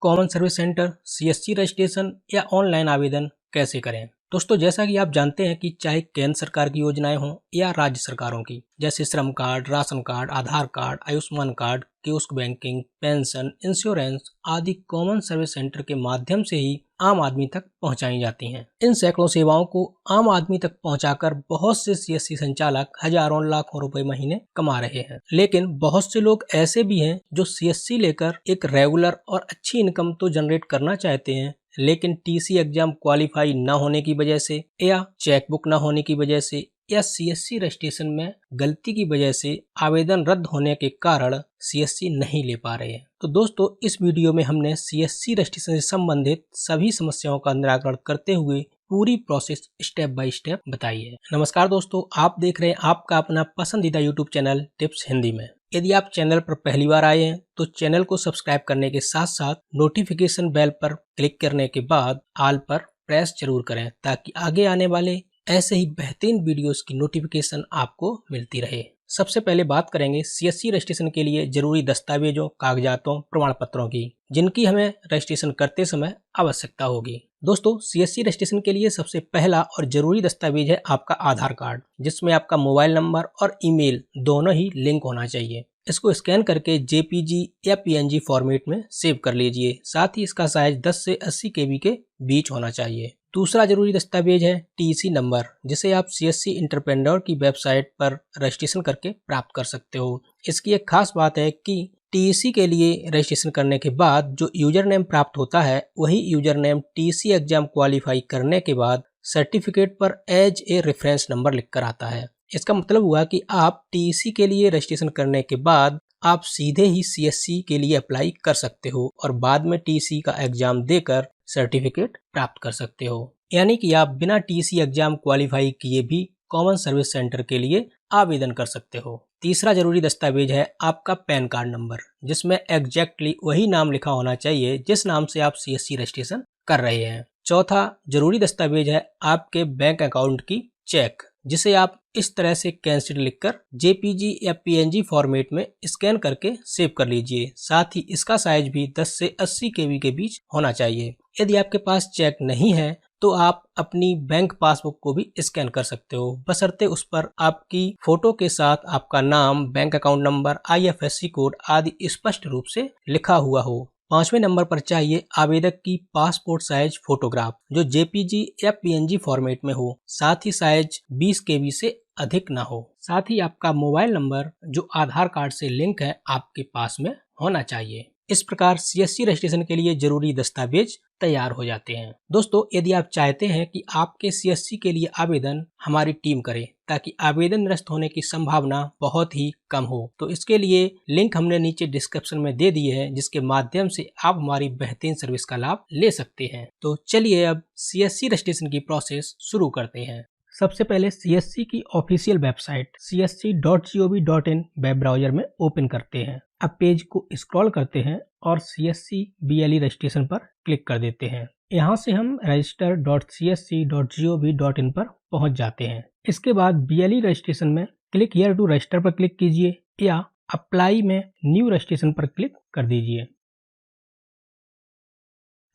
Common service centre, CSC registration या online आवेदन कैसे करें। दोस्तों, जैसा कि आप जानते हैं कि चाहे केंद्र सरकार की योजनाएं हों या राज्य सरकारों की, जैसे श्रम card, ration card, Aadhaar card, Ayushman card, kiosk banking, pension, insurance आदि कॉमन सर्विस सेंटर के माध्यम से ही आम आदमी तक पहुंचाई जाती हैं। इन सैकड़ों सेवाओं को आम आदमी तक पहुंचाकर बहुत से सीएससी संचालक हजारों लाखों रुपए महीने कमा रहे हैं। लेकिन बहुत से लोग ऐसे भी हैं जो सीएससी लेकर एक रेगुलर और अच्छी इनकम तो जनरेट करना चाहते हैं, लेकिन टीसी एग्जाम क्वालिफाई न होने की वजह से या चेकबुक न होने की वजह से या सीएससी रजिस्ट्रेशन में गलती की वजह से आवेदन रद्द होने के कारण सीएससी नहीं ले पा रहे हैं। तो दोस्तों, इस वीडियो में हमने सीएससी रजिस्ट्रेशन से संबंधित सभी समस्याओं का निराकरण करते हुए पूरी प्रोसेस स्टेप बाय स्टेप बताई है। नमस्कार दोस्तों, आप देख रहे हैं आपका अपना पसंदीदा यूट्यूब चैनल टिप्स हिंदी में। यदि आप चैनल पर पहली बार आए हैं तो चैनल को सब्सक्राइब करने के साथ साथ नोटिफिकेशन बेल पर क्लिक करने के बाद ऑल पर प्रेस जरूर करें, ताकि आगे आने वाले ऐसे ही बेहतरीन वीडियोस की नोटिफिकेशन आपको मिलती रहे। सबसे पहले बात करेंगे सीएससी रजिस्ट्रेशन के लिए जरूरी दस्तावेजों, कागजातों, प्रमाण पत्रों की, जिनकी हमें रजिस्ट्रेशन करते समय आवश्यकता होगी। दोस्तों, सीएससी रजिस्ट्रेशन के लिए सबसे पहला और जरूरी दस्तावेज है आपका आधार कार्ड, जिसमें आपका मोबाइल नंबर और ईमेल दोनों ही लिंक होना चाहिए। इसको स्कैन करके जेपीजी या पीएनजी फॉर्मेट में सेव कर लीजिए। साथ ही इसका साइज 10 से 80 केबी के बीच होना चाहिए। दूसरा जरूरी दस्तावेज है टीसी नंबर, जिसे आप सीएससी एंटरप्रेन्योर की वेबसाइट पर रजिस्ट्रेशन करके प्राप्त कर सकते हो। इसकी एक खास बात है कि टीसी के लिए रजिस्ट्रेशन करने के बाद जो यूजर नेम प्राप्त होता है, वही user name TC exam qualify करने के बाद सर्टिफिकेट पर एज ए रेफरेंस नंबर लिखकर आता है। इसका मतलब हुआ कि आप टीसी के लिए रजिस्ट्रेशन करने के बाद आप सीधे ही सीएससी के लिए अप्लाई कर सकते हो और बाद में टीसी का एग्जाम देकर सर्टिफिकेट प्राप्त कर सकते हो। यानी कि आप बिना टीसी एग्जाम क्वालिफाई किए भी कॉमन सर्विस सेंटर के लिए आवेदन कर सकते हो। तीसरा जरूरी दस्तावेज है आपका पैन कार्ड नंबर, जिसमें एग्जैक्टली वही नाम लिखा होना चाहिए जिस नाम से आप सीएससी रजिस्ट्रेशन कर रहे हैं। चौथा जरूरी दस्तावेज है आपके बैंक अकाउंट की चेक, जिसे आप इस तरह से कैंसिल लिखकर जेपीजी या पीएनजी फॉर्मेट में स्कैन करके सेव कर लीजिए। साथ ही इसका साइज भी 10 से 80 केबी के बीच होना चाहिए। यदि आपके पास चेक नहीं है तो आप अपनी बैंक पासबुक को भी स्कैन कर सकते हो, बशर्ते उस पर आपकी फोटो के साथ आपका नाम, bank account number, IFSC code आदि स्पष्ट रूप से लिखा हुआ हो। पांचवें नंबर पर चाहिए आवेदक की पासपोर्ट साइज फोटोग्राफ, जो जेपीजी या पीएनजी फॉर्मेट में हो। साथ ही साइज 20 केबी से अधिक ना हो। साथ ही आपका मोबाइल नंबर जो आधार कार्ड से लिंक है आपके पास में होना चाहिए। इस प्रकार सीएससी रजिस्ट्रेशन के लिए जरूरी दस्तावेज तैयार हो जाते हैं। दोस्तों, यदि आप चाहते हैं कि आपके सीएससी के लिए आवेदन हमारी टीम करे ताकि आवेदन निरस्त होने की संभावना बहुत ही कम हो, तो इसके लिए लिंक हमने नीचे डिस्क्रिप्शन में दे दी है, जिसके माध्यम से आप हमारी बेहतरीन सर्विस का लाभ ले सकते हैं। तो चलिए अब सीएससी रजिस्ट्रेशन की प्रोसेस शुरू करते हैं। सबसे पहले सीएससी की official website csc.gov.in web browser में ओपन करते हैं। अब पेज को स्क्रॉल करते हैं और CSC BLE रजिस्ट्रेशन पर क्लिक कर देते हैं। यहाँ से हम register.csc.gov.in पर पहुँच जाते हैं। इसके बाद BLE रजिस्ट्रेशन में क्लिक हियर टू रजिस्टर पर क्लिक कीजिए या अप्लाई में न्यू रजिस्ट्रेशन पर क्लिक कर दीजिए।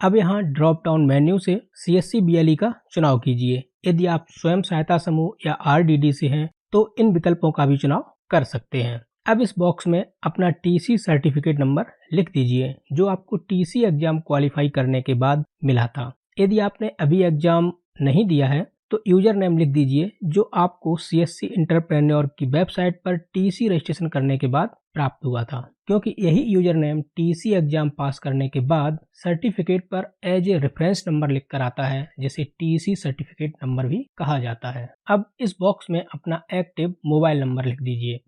अब यहाँ ड्रॉप डाउन मेन्यू से CSC BLE का चुनाव कीजिए। यदि आप स्वयं सहायता समूह या RDD से हैं तो इन विकल्पों का भी चुनाव कर सकते हैं। अब इस बॉक्स में अपना टीसी सर्टिफिकेट नंबर लिख दीजिए, जो आपको टीसी एग्जाम क्वालिफाई करने के बाद मिला था। यदि आपने अभी एग्जाम नहीं दिया है तो यूजर नेम लिख दीजिए, जो आपको सीएससी एंटरप्रेन्योर की वेबसाइट पर टीसी रजिस्ट्रेशन करने के बाद प्राप्त हुआ था, क्योंकि यही यूजर नेम टीसी एग्जाम पास करने के बाद सर्टिफिकेट पर एज ए रेफरेंस नंबर लिख कर आता है, जिसे टीसी सर्टिफिकेट नंबर भी कहा जाता है। अब इस बॉक्स में अपना एक्टिव मोबाइल नंबर लिख दीजिए।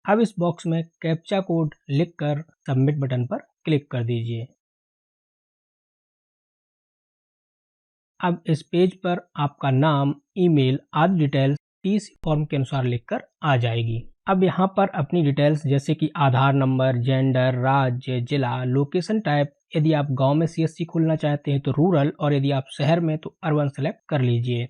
अब इस बॉक्स में कैप्चा कोड लिखकर सबमिट बटन पर क्लिक कर दीजिए। अब इस पेज पर आपका नाम, ईमेल आदि डिटेल्स टीसी फॉर्म के अनुसार लिखकर आ जाएगी। अब यहाँ पर अपनी डिटेल्स जैसे कि आधार नंबर, जेंडर, राज्य, जिला, लोकेशन टाइप, यदि आप गांव में सीएससी खोलना चाहते हैं तो रूरल, और यदि आप शहर में तो अर्बन सेलेक्ट कर लीजिए।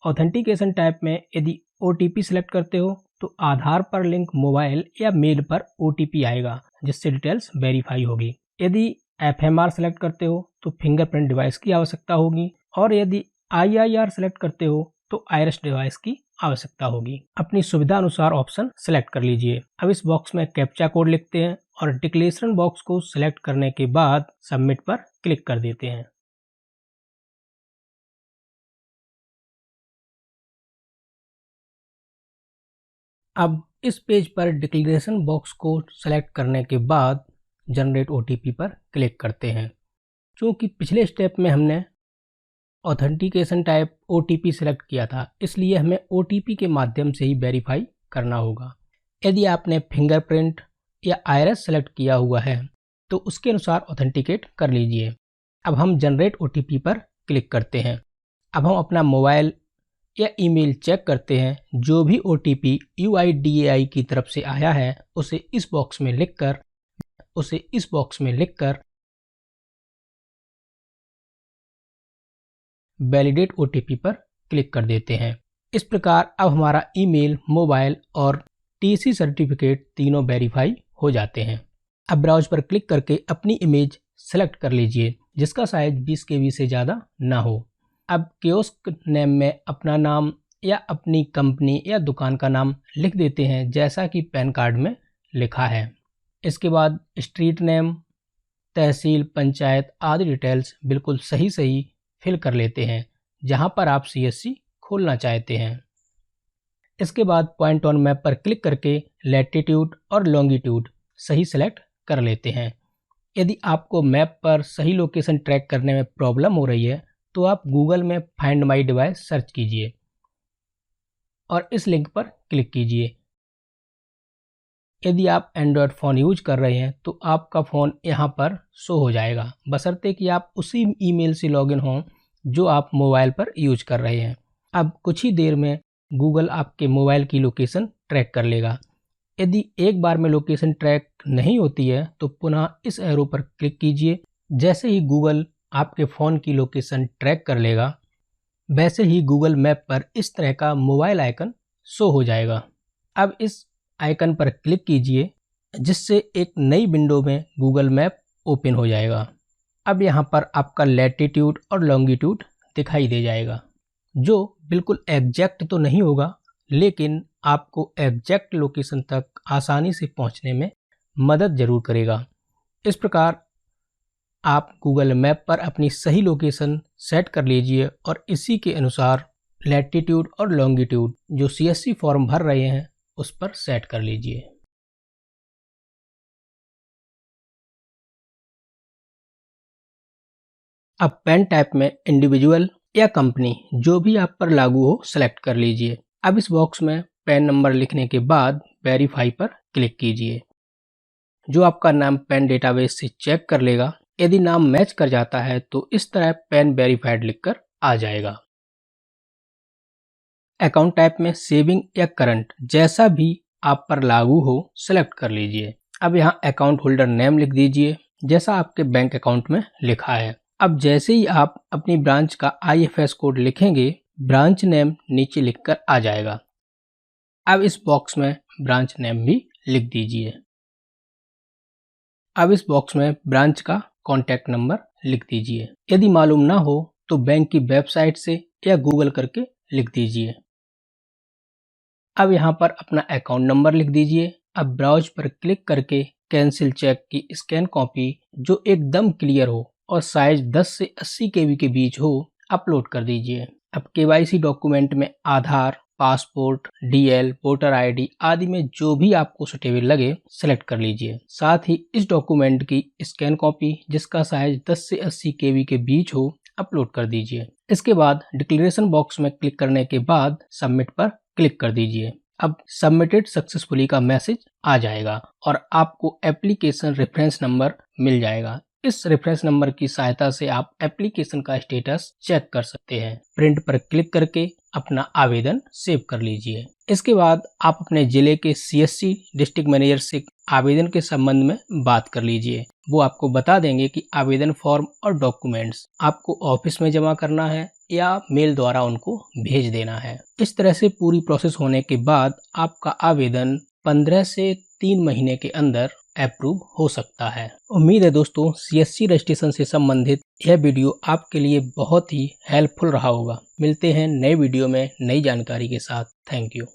ऑथेंटिकेशन टाइप में यदि ओटीपी सिलेक्ट करते हो तो आधार पर लिंक मोबाइल या मेल पर OTP आएगा जिससे डिटेल्स वेरीफाई होगी। यदि FMR सेलेक्ट करते हो तो फिंगरप्रिंट डिवाइस की आवश्यकता होगी, और यदि IIR सेलेक्ट करते हो तो आइरिस डिवाइस की आवश्यकता होगी। अपनी सुविधा अनुसार ऑप्शन सेलेक्ट कर लीजिए। अब इस बॉक्स में कैप्चा कोड लिखते हैं और डिक्लेरेशन बॉक्स को सिलेक्ट करने के बाद सबमिट पर क्लिक कर देते हैं। अब इस पेज पर डिक्लेरेशन बॉक्स को सेलेक्ट करने के बाद जनरेट OTP पर क्लिक करते हैं। क्योंकि पिछले स्टेप में हमने ऑथेंटिकेशन टाइप OTP सेलेक्ट किया था, इसलिए हमें OTP के माध्यम से ही वेरीफाई करना होगा। यदि आपने फिंगरप्रिंट या आइरिस सेलेक्ट किया हुआ है तो उसके अनुसार ऑथेंटिकेट कर लीजिए। अब हम जनरेट OTP पर क्लिक करते हैं। अब हम अपना मोबाइल या ईमेल चेक करते हैं। जो भी OTP UIDAI की तरफ से आया है उसे इस बॉक्स में लिखकर वैलिडेट OTP पर क्लिक कर देते हैं। इस प्रकार अब हमारा ईमेल, मोबाइल और TC सर्टिफिकेट तीनों वेरीफाई हो जाते हैं। अब ब्राउज पर क्लिक करके अपनी इमेज सेलेक्ट कर लीजिए जिसका साइज 20 KB से ज़्यादा ना हो। अब कियोस्क नेम में अपना नाम या अपनी कंपनी या दुकान का नाम लिख देते हैं जैसा कि पैन कार्ड में लिखा है। इसके बाद स्ट्रीट नेम, तहसील, पंचायत आदि डिटेल्स बिल्कुल सही फिल कर लेते हैं जहां पर आप CSC खोलना चाहते हैं। इसके बाद पॉइंट ऑन मैप पर क्लिक करके लैटिट्यूड और लॉन्गिट्यूड सही सेलेक्ट कर लेते हैं। यदि आपको मैप पर सही लोकेशन ट्रैक करने में प्रॉब्लम हो रही है तो आप गूगल में फाइंड माई डिवाइस सर्च कीजिए और इस लिंक पर क्लिक कीजिए। यदि आप एंड्रॉयड फ़ोन यूज कर रहे हैं तो आपका फ़ोन यहाँ पर शो हो जाएगा, बशर्ते कि आप उसी ईमेल से लॉगिन हों जो आप मोबाइल पर यूज कर रहे हैं। अब कुछ ही देर में गूगल आपके मोबाइल की लोकेशन ट्रैक कर लेगा। यदि एक बार में लोकेशन ट्रैक नहीं होती है तो पुनः इस एरो पर क्लिक कीजिए। जैसे ही गूगल आपके फ़ोन की लोकेशन ट्रैक कर लेगा वैसे ही गूगल मैप पर इस तरह का मोबाइल आइकन शो हो जाएगा। अब इस आइकन पर क्लिक कीजिए जिससे एक नई विंडो में गूगल मैप ओपन हो जाएगा। अब यहाँ पर आपका लैटिट्यूड और लॉन्गिट्यूड दिखाई दे जाएगा जो बिल्कुल एग्जैक्ट तो नहीं होगा लेकिन आपको एग्जैक्ट लोकेशन तक आसानी से पहुँचने में मदद जरूर करेगा। इस प्रकार आप गूगल मैप पर अपनी सही लोकेशन सेट कर लीजिए और इसी के अनुसार लैटिट्यूड और लॉन्गिट्यूड जो CSC फॉर्म भर रहे हैं उस पर सेट कर लीजिए। अब पेन टाइप में इंडिविजुअल या कंपनी जो भी आप पर लागू हो सेलेक्ट कर लीजिए। अब इस बॉक्स में पेन नंबर लिखने के बाद वेरीफाई पर क्लिक कीजिए जो आपका नाम पेन डेटाबेस से चेक कर लेगा। यदि नाम मैच कर जाता है तो इस तरह पेन वेरीफाइड लिखकर आ जाएगा। अकाउंट टाइप में सेविंग या करंट जैसा भी आप पर लागू हो सेलेक्ट कर लीजिए। अब यहाँ अकाउंट होल्डर नेम लिख दीजिए जैसा आपके बैंक अकाउंट में लिखा है। अब जैसे ही आप अपनी ब्रांच का IFS कोड लिखेंगे ब्रांच नेम नीचे लिखकर आ जाएगा। अब इस बॉक्स में ब्रांच नेम भी लिख दीजिए। अब इस बॉक्स में ब्रांच का कॉन्टैक्ट नंबर लिख दीजिए। यदि मालूम ना हो तो बैंक की वेबसाइट से या गूगल करके लिख दीजिए। अब यहाँ पर अपना अकाउंट नंबर लिख दीजिए। अब ब्राउज पर क्लिक करके कैंसिल चेक की स्कैन कॉपी जो एकदम क्लियर हो और साइज 10 से 80 KB के बीच हो अपलोड कर दीजिए। अब KYC डॉक्यूमेंट में आधार, पासपोर्ट, DL, वोटर ID आदि में जो भी आपको सुटेबल लगे सेलेक्ट कर लीजिए। साथ ही इस डॉक्यूमेंट की स्कैन कॉपी जिसका साइज 10 से 80 KB के बीच हो अपलोड कर दीजिए। इसके बाद डिक्लेरेशन बॉक्स में क्लिक करने के बाद सबमिट पर क्लिक कर दीजिए। अब सबमिटेड सक्सेसफुली का मैसेज आ जाएगा और आपको एप्लीकेशन रेफरेंस नंबर मिल जाएगा। इस रेफरेंस नंबर की सहायता से आप एप्लीकेशन का स्टेटस चेक कर सकते हैं। प्रिंट पर क्लिक करके अपना आवेदन सेव कर लीजिए। इसके बाद आप अपने जिले के CSC डिस्ट्रिक्ट मैनेजर से आवेदन के संबंध में बात कर लीजिए। वो आपको बता देंगे कि आवेदन फॉर्म और डॉक्यूमेंट्स आपको ऑफिस में जमा करना है या मेल द्वारा उनको भेज देना है। इस तरह से पूरी प्रोसेस होने के बाद आपका आवेदन 15 से 3 महीने के अंदर अप्रूव हो सकता है। उम्मीद है दोस्तों CSC रजिस्ट्रेशन से संबंधित यह वीडियो आपके लिए बहुत ही हेल्पफुल रहा होगा। मिलते हैं नए वीडियो में नई जानकारी के साथ। Thank you.